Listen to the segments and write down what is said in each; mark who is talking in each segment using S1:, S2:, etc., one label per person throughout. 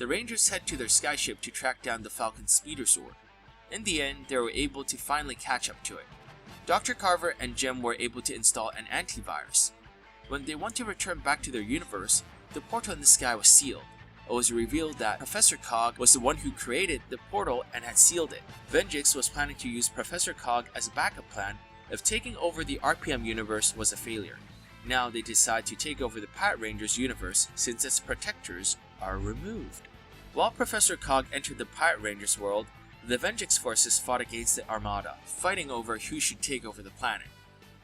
S1: The Rangers head to their skyship to track down the Falcon's speeder sword. In the end, they were able to finally catch up to it. Dr. Carver and Jem were able to install an antivirus. When they want to return back to their universe, the portal in the sky was sealed. It was revealed that Professor Cog was the one who created the portal and had sealed it. Venjix was planning to use Professor Cog as a backup plan if taking over the RPM universe was a failure. Now they decide to take over the Pirate Rangers universe since its protectors are removed. While Professor Cog entered the Pirate Rangers world, the Venjix forces fought against the Armada, fighting over who should take over the planet.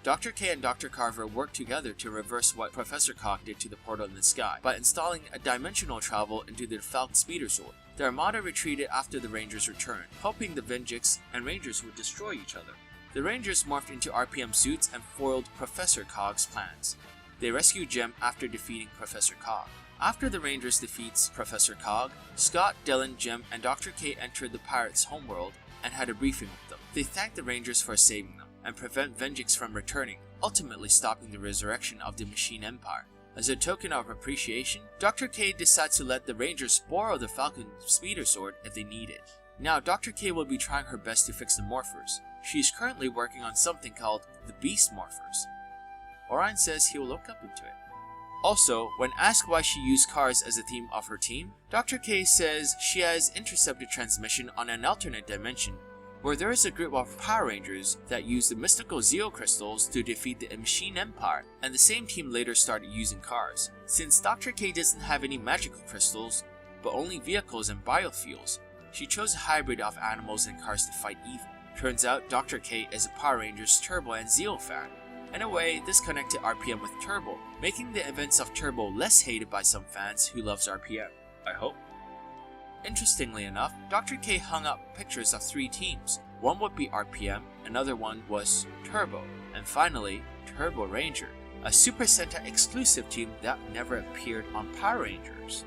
S1: Dr. K and Dr. Carver worked together to reverse what Professor Cog did to the portal in the sky by installing a dimensional travel into the Falcon speeder sword. The Armada retreated after the Rangers returned, hoping the Venjix and Rangers would destroy each other. The Rangers morphed into RPM suits and foiled Professor Cog's plans. They rescued Jem after defeating Professor Cog. After the Rangers defeats Professor Cog, Scott, Dylan, Jem, and Dr. K entered the pirates' homeworld and had a briefing with them. They thanked the Rangers for saving them and prevent Venjix from returning, ultimately stopping the resurrection of the Machine Empire. As a token of appreciation, Dr. K decides to let the Rangers borrow the Falcon speeder sword if they need it. Now Dr. K will be trying her best to fix the morphers. She is currently working on something called the Beast Morphers. Orion says he will look up into it. Also, when asked why she used cars as the theme of her team, Dr. K says she has intercepted transmission on an alternate dimension where there is a group of Power Rangers that use the mystical Zeo crystals to defeat the Machine Empire, and the same team later started using cars. Since Dr. K doesn't have any magical crystals, but only vehicles and biofuels, she chose a hybrid of animals and cars to fight evil. Turns out Dr. K is a Power Rangers Turbo and Zeo fan. In a way, this connected RPM with Turbo, making the events of Turbo less hated by some fans who loves RPM. I hope. Interestingly enough, Dr. K hung up pictures of 3 teams. One would be RPM, another one was Turbo, and finally, Turbo Ranger, a Super Sentai exclusive team that never appeared on Power Rangers.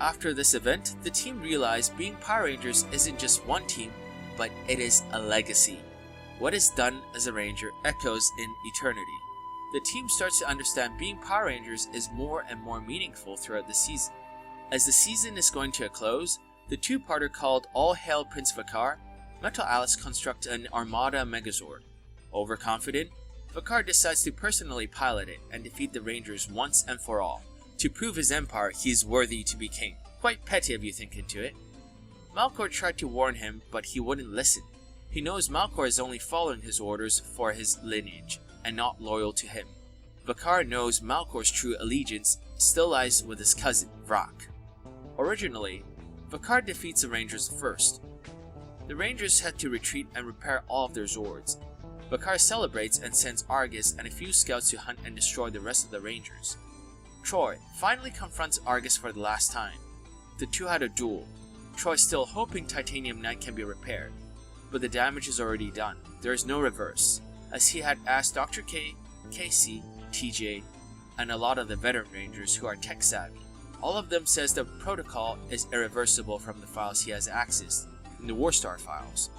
S1: After this event, the team realized being Power Rangers isn't just one team, but it is a legacy. What is done as a Ranger echoes in eternity. The team starts to understand being Power Rangers is more and more meaningful throughout the season. As the season is going to a close, the two-parter called All Hail Prince Vekar, Metal Alice constructs an Armada Megazord. Overconfident, Vekar decides to personally pilot it and defeat the Rangers once and for all. To prove his empire, he is worthy to be king. Quite petty if you think into it. Malkor tried to warn him, but he wouldn't listen. He knows Malkor is only following his orders for his lineage, and not loyal to him. Vekar knows Malkor's true allegiance still lies with his cousin, Vrak. Originally, Vekar defeats the Rangers first. The Rangers had to retreat and repair all of their Zords. Vekar celebrates and sends Argus and a few scouts to hunt and destroy the rest of the Rangers. Troy finally confronts Argus for the last time. The two had a duel. Troy still hoping Titanium Knight can be repaired, but the damage is already done. There is no reverse, as he had asked Dr. K, Casey, TJ, and a lot of the veteran Rangers who are tech savvy. All of them says the protocol is irreversible from the files he has accessed, in the Warstar files.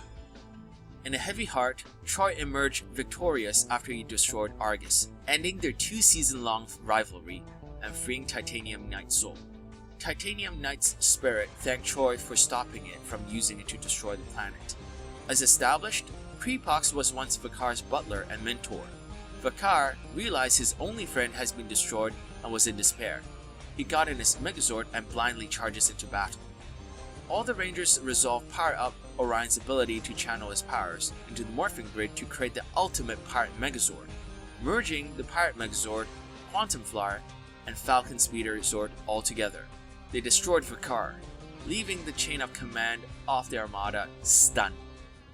S1: In a heavy heart, Troy emerged victorious after he destroyed Argus, ending their 2-season-long rivalry and freeing Titanium Knight's soul. Titanium Knight's spirit thanked Troy for stopping it from using it to destroy the planet. As established, Prepox was once Vekar's butler and mentor. Vekar realized his only friend has been destroyed and was in despair. He got in his Megazord and blindly charges into battle. All the Rangers resolve power up Orion's ability to channel his powers into the morphing grid to create the ultimate Pirate Megazord, merging the Pirate Megazord, Quantum Flyer, and Falcon Speeder Zord all together. They destroyed Vekar, leaving the chain of command of the Armada stunned.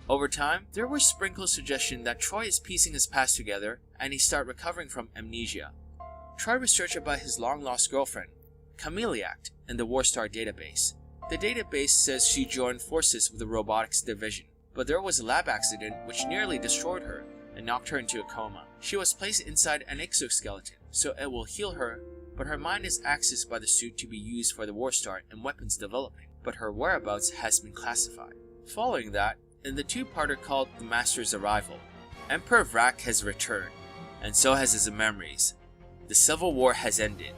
S1: Over time, there were sprinkles suggestion that Troy is piecing his past together and he started recovering from amnesia. Troy researched about his long-lost girlfriend, Chameleact, in the Warstar database. The database says she joined forces with the robotics division, but there was a lab accident which nearly destroyed her and knocked her into a coma. She was placed inside an exoskeleton, so it will heal her, but her mind is accessed by the suit to be used for the Warstar and weapons development, but her whereabouts has been classified. Following that, in the two-parter called The Master's Arrival, Emperor Vrak has returned, and so has his memories. The Civil War has ended.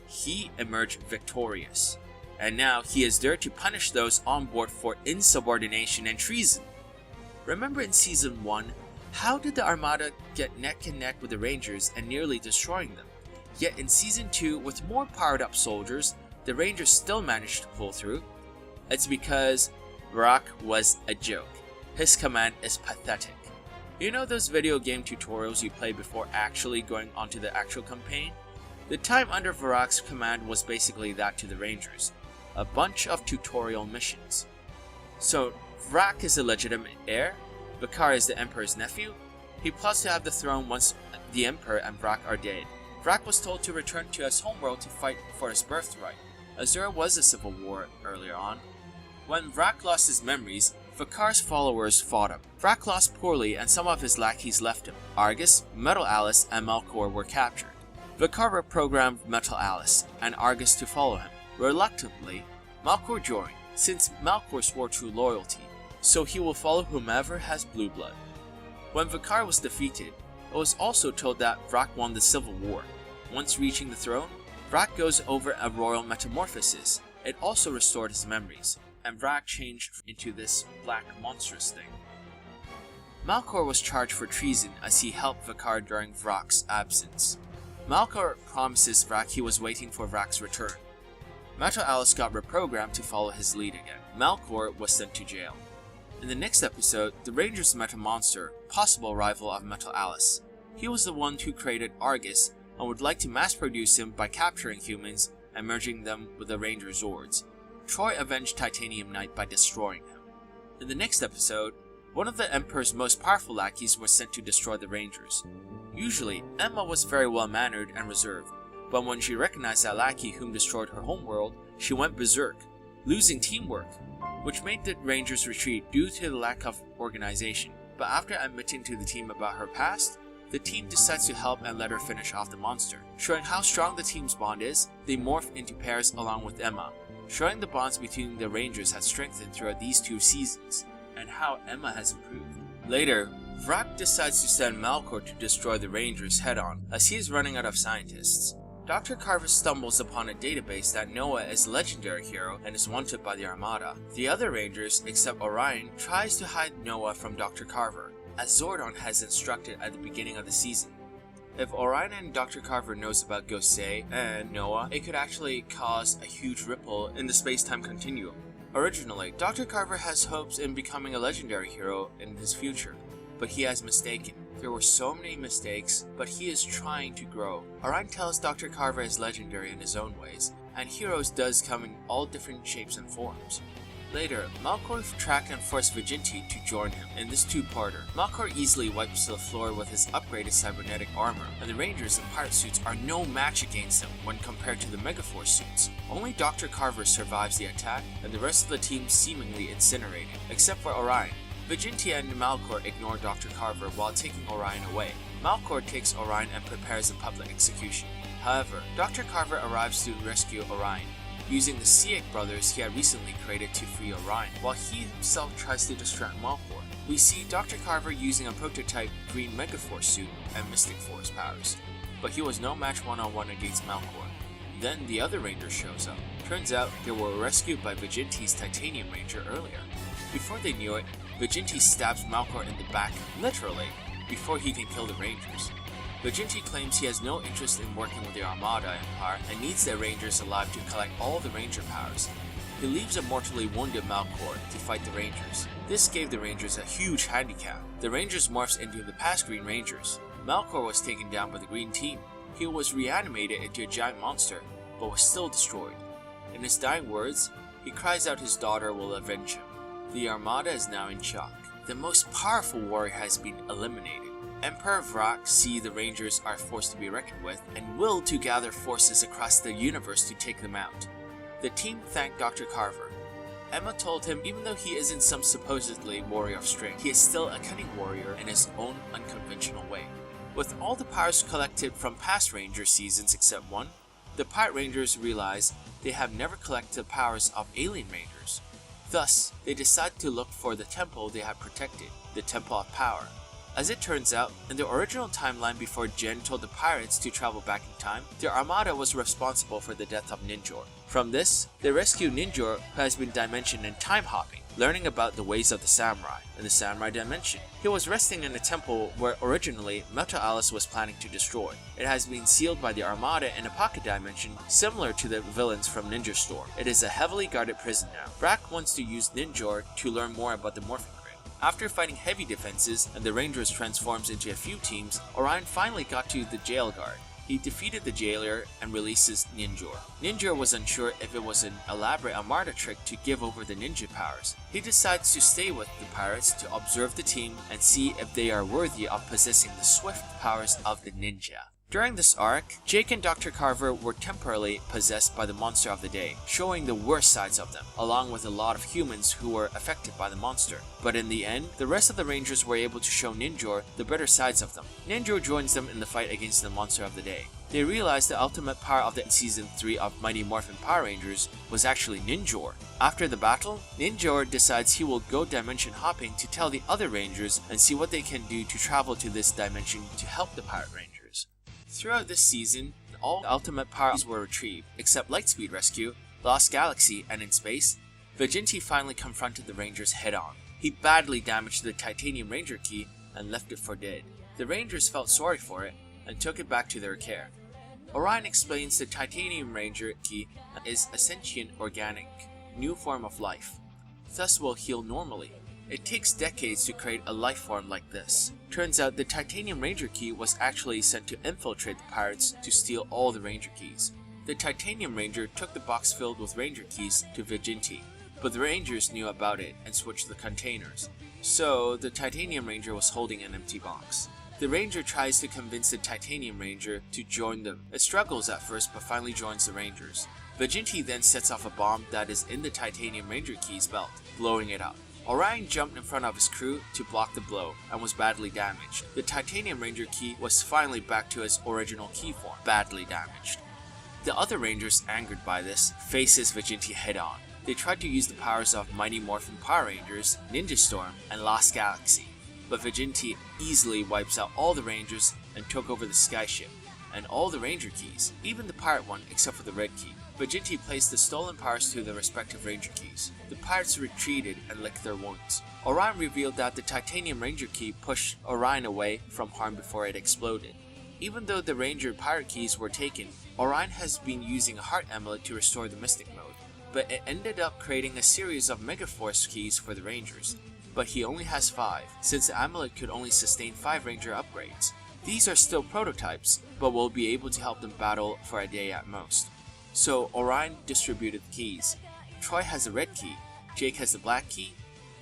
S1: He emerged victorious, and now he is there to punish those on board for insubordination and treason. Remember in Season 1, how did the Armada get neck and neck with the Rangers and nearly destroying them? Yet in Season 2, with more powered up soldiers, the Rangers still managed to pull through. It's because Vrak was a joke. His command is pathetic. You know those video game tutorials you play before actually going onto the actual campaign? The time under Vrak's command was basically that to the Rangers. A bunch of tutorial missions. So Vrak is a legitimate heir, Vekar is the Emperor's nephew. He plots to have the throne once the Emperor and Vrak are dead. Vrak was told to return to his homeworld to fight for his birthright, as there was a civil war earlier on. When Vrak lost his memories, Vekar's followers fought him. Vrak lost poorly and some of his lackeys left him. Argus, Metal Alice, and Malkor were captured. Vekar reprogrammed Metal Alice and Argus to follow him. Reluctantly, Malkor joined, since Malkor swore true loyalty, so he will follow whomever has blue blood. When Vekar was defeated, it was also told that Vrak won the Civil War. Once reaching the throne, Vrak goes over a royal metamorphosis. It also restored his memories, and Vrak changed into this black monstrous thing. Malkor was charged for treason as he helped Vekar during Vrak's absence. Malkor promises Vrak he was waiting for Vrak's return. Metal Alice got reprogrammed to follow his lead again. Malkor was sent to jail. In the next episode, the Rangers met a monster, possible rival of Metal Alice. He was the one who created Argus and would like to mass produce him by capturing humans and merging them with the Ranger Zords. Troy avenged Titanium Knight by destroying him. In the next episode, one of the Emperor's most powerful lackeys was sent to destroy the Rangers. Usually, Emma was very well mannered and reserved, but when she recognized that lackey whom destroyed her homeworld, she went berserk, losing teamwork, which made the Rangers retreat due to the lack of organization. But after admitting to the team about her past, the team decides to help and let her finish off the monster. Showing how strong the team's bond is, they morph into pairs along with Emma, showing the bonds between the Rangers has strengthened throughout these 2 seasons, and how Emma has improved. Later, Vrak decides to send Malkor to destroy the Rangers head-on, as he is running out of scientists. Dr. Carver stumbles upon a database that Noah is a legendary hero and is wanted by the Armada. The other Rangers, except Orion, tries to hide Noah from Dr. Carver, as Zordon has instructed at the beginning of the season. If Orion and Dr. Carver knows about Gosei and Noah, it could actually cause a huge ripple in the space-time continuum. Originally, Dr. Carver has hopes in becoming a legendary hero in his future, but he has mistaken. There were so many mistakes, but he is trying to grow. Orion tells Dr. Carver is legendary in his own ways, and heroes does come in all different shapes and forms. Later, Malkor tracked and forced Viginti to join him in this 2-parter. Malkor easily wipes the floor with his upgraded cybernetic armor, and the Rangers in pirate suits are no match against him when compared to the Megaforce suits. Only Dr. Carver survives the attack, and the rest of the team seemingly incinerated, except for Orion. Viginti and Malkor ignore Dr. Carver while taking Orion away. Malkor takes Orion and prepares a public execution. However, Dr. Carver arrives to rescue Orion, using the Sieg brothers he had recently created to free Orion, while he himself tries to distract Malkor. We see Dr. Carver using a prototype green Megaforce suit and Mystic Force powers, but he was no match one-on-one against Malkor. Then the other Ranger shows up. Turns out they were rescued by Viginti's Titanium Ranger earlier. Before they knew it, Viginti stabs Malkor in the back, literally, before he can kill the Rangers. Viginti claims he has no interest in working with the Armada Empire and needs the Rangers alive to collect all the Ranger powers. He leaves a mortally wounded Malkor to fight the Rangers. This gave the Rangers a huge handicap. The Rangers morphs into the past Green Rangers. Malkor was taken down by the Green Team. He was reanimated into a giant monster, but was still destroyed. In his dying words, he cries out his daughter will avenge him. The Armada is now in shock. The most powerful warrior has been eliminated. Emperor Vrak sees the Rangers are forced to be reckoned with and will to gather forces across the universe to take them out. The team thanked Dr. Carver. Emma told him even though he isn't some supposedly warrior of strength, he is still a cunning warrior in his own unconventional way. With all the powers collected from past Ranger seasons except one, the Pirate Rangers realize they have never collected the powers of alien Rangers. Thus, they decide to look for the temple they have protected, the Temple of Power. As it turns out, in the original timeline before Jen told the pirates to travel back in time, their armada was responsible for the death of Ninjor. From this, they rescue Ninjor, who has been dimension and time hopping, learning about the ways of the samurai in the samurai dimension. He was resting in a temple where originally Metal Alice was planning to destroy. It has been sealed by the armada in a pocket dimension similar to the villains from Ninja Storm. It is a heavily guarded prison now. Vrak wants to use Ninjor to learn more about the morphing. After fighting heavy defenses and the Rangers transforms into a few teams, Orion finally got to the jail guard. He defeated the jailer and releases Ninjor. Ninjor was unsure if it was an elaborate armada trick to give over the ninja powers. He decides to stay with the pirates to observe the team and see if they are worthy of possessing the swift powers of the ninja. During this arc, Jake and Dr. Carver were temporarily possessed by the monster of the day, showing the worst sides of them, along with a lot of humans who were affected by the monster. But in the end, the rest of the Rangers were able to show Ninjor the better sides of them. Ninjor joins them in the fight against the monster of the day. They realized the ultimate power of the Season 3 of Mighty Morphin Power Rangers was actually Ninjor. After the battle, Ninjor decides he will go dimension hopping to tell the other Rangers and see what they can do to travel to this dimension to help the Pirate Rangers. Throughout this season, all ultimate powers were retrieved, except Lightspeed Rescue, Lost Galaxy, and in space, Vegenti finally confronted the Rangers head-on. He badly damaged the Titanium Ranger Key and left it for dead. The Rangers felt sorry for it and took it back to their care. Orion explains the Titanium Ranger Key is a sentient organic, new form of life, thus will heal normally. It takes decades to create a life form like this. Turns out the Titanium Ranger Key was actually sent to infiltrate the pirates to steal all the Ranger Keys. The Titanium Ranger took the box filled with Ranger Keys to Vegenti, but the Rangers knew about it and switched the containers. So the Titanium Ranger was holding an empty box. The Ranger tries to convince the Titanium Ranger to join them. It struggles at first but finally joins the Rangers. Vegenti then sets off a bomb that is in the Titanium Ranger Key's belt, blowing it up. Orion jumped in front of his crew to block the blow and was badly damaged. The Titanium Ranger Key was finally back to its original key form, badly damaged. The other Rangers, angered by this, faces Vegenti head-on. They tried to use the powers of Mighty Morphin Power Rangers, Ninja Storm, and Lost Galaxy, but Vegenti easily wipes out all the Rangers and took over the skyship, and all the Ranger Keys, even the pirate one except for the red key. Vegenti placed the stolen powers to their respective Ranger Keys. The pirates retreated and licked their wounds. Orion revealed that the Titanium Ranger Key pushed Orion away from harm before it exploded. Even though the Ranger Pirate Keys were taken, Orion has been using a Heart Amulet to restore the Mystic Mode, but it ended up creating a series of Megaforce Keys for the Rangers. But he only has 5, since the amulet could only sustain 5 Ranger upgrades. These are still prototypes, but will be able to help them battle for a day at most. So Orion distributed the keys. Troy has the red key, Jake has the black key,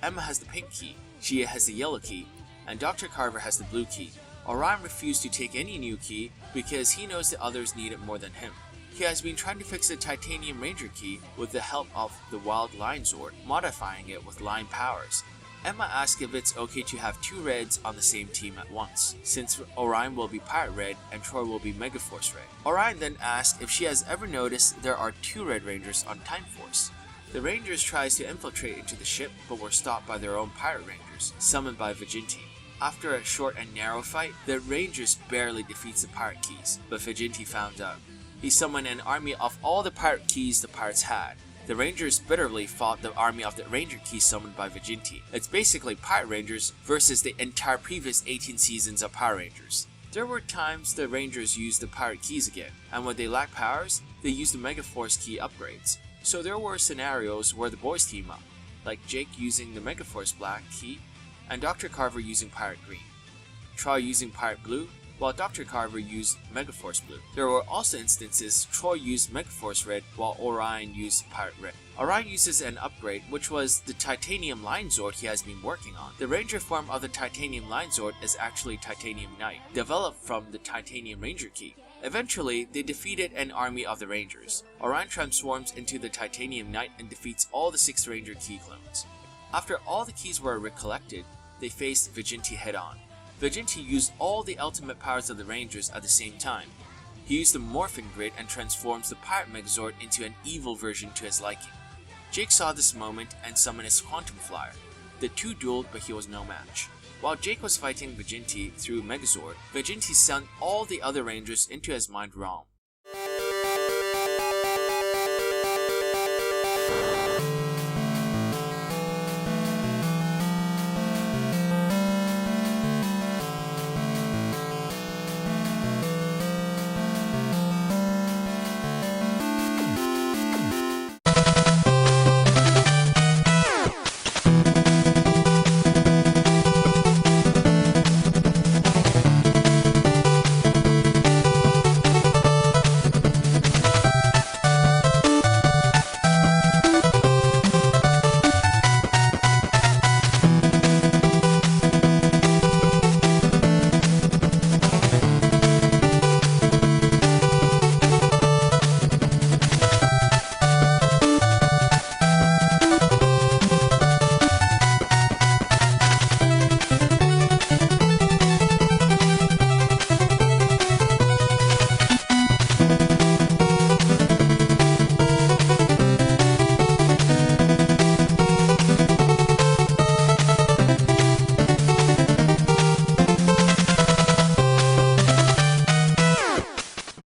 S1: Emma has the pink key, Gia has the yellow key, and Dr. Carver has the blue key. Orion refused to take any new key because he knows the others need it more than him. He has been trying to fix the Titanium Ranger Key with the help of the Wild Lion Zord, modifying it with lion powers. Emma asks if it's okay to have 2 Reds on the same team at once, since Orion will be Pirate Red and Troy will be Megaforce Red. Orion then asks if she has ever noticed there are 2 Red Rangers on Time Force. The Rangers tries to infiltrate into the ship but were stopped by their own Pirate Rangers, summoned by Vegenti. After a short and narrow fight, the Rangers barely defeats the Pirate Keys, but Vegenti found out. He summoned an army of all the Pirate Keys the pirates had. The Rangers bitterly fought the army of the Ranger Keys summoned by Vegenti. It's basically Pirate Rangers versus the entire previous 18 seasons of Power Rangers. There were times the Rangers used the Pirate Keys again, and when they lacked powers, they used the Megaforce Key upgrades. So there were scenarios where the boys team up, like Jake using the Megaforce Black Key, and Dr. Carver using Pirate Green, Troy using Pirate Blue, while Dr. Carver used Megaforce Blue. There were also instances Troy used Megaforce Red while Orion used Pirate Red. Orion uses an upgrade, which was the Titanium Lion Zord he has been working on. The Ranger form of the Titanium Lion Zord is actually Titanium Knight, developed from the Titanium Ranger Key. Eventually, they defeated an army of the Rangers. Orion transforms into the Titanium Knight and defeats all the 6 Ranger Key clones. After all the keys were recollected, they faced Vegenti head-on. Vegenti used all the ultimate powers of the Rangers at the same time. He used the Morphin Grid and transforms the Pirate Megazord into an evil version to his liking. Jake saw this moment and summoned his Quantum Flyer. The two dueled, but he was no match. While Jake was fighting Vajinti through Megazord, Vajinti sent all the other Rangers into his mind realm.